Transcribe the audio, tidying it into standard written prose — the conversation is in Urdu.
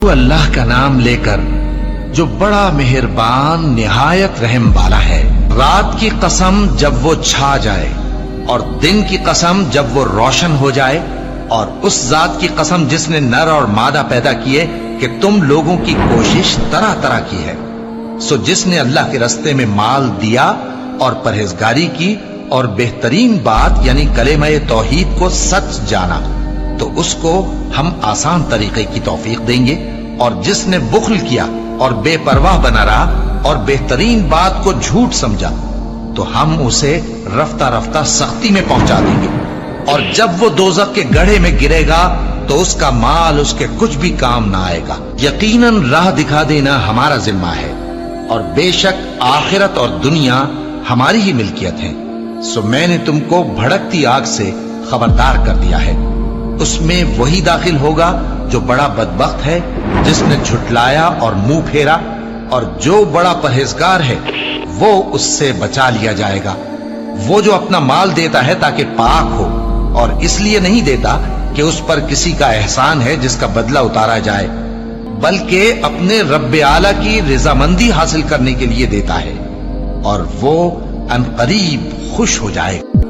وہ اللہ کا نام لے کر جو بڑا مہربان نہایت رحم والا ہے۔ رات کی قسم جب وہ چھا جائے اور دن کی قسم جب وہ روشن ہو جائے، اور اس ذات کی قسم جس نے نر اور مادہ پیدا کیے کہ تم لوگوں کی کوشش طرح طرح کی ہے۔ سو جس نے اللہ کے رستے میں مال دیا اور پرہیزگاری کی اور بہترین بات یعنی کلمہ توحید کو سچ جانا، تو اس کو ہم آسان طریقے کی توفیق دیں گے، اور جس نے بخل کیا اور بے پرواہ بنا رہا اور بہترین بات کو جھوٹ سمجھا، تو ہم اسے رفتہ رفتہ سختی میں پہنچا دیں گے، اور جب وہ دوزخ کے گڑھے میں گرے گا تو اس کا مال اس کے کچھ بھی کام نہ آئے گا۔ یقیناً راہ دکھا دینا ہمارا ذمہ ہے، اور بے شک آخرت اور دنیا ہماری ہی ملکیت ہے۔ سو میں نے تم کو بھڑکتی آگ سے خبردار کر دیا ہے، اس میں وہی داخل ہوگا جو بڑا بدبخت ہے، جس نے جھٹلایا اور منہ پھیرا، اور جو بڑا پرہیزگار ہے وہ اس سے بچا لیا جائے گا۔ وہ جو اپنا مال دیتا ہے تاکہ پاک ہو، اور اس لیے نہیں دیتا کہ اس پر کسی کا احسان ہے جس کا بدلہ اتارا جائے، بلکہ اپنے رب اعلیٰ کی رضامندی حاصل کرنے کے لیے دیتا ہے، اور وہ ان قریب خوش ہو جائے گا۔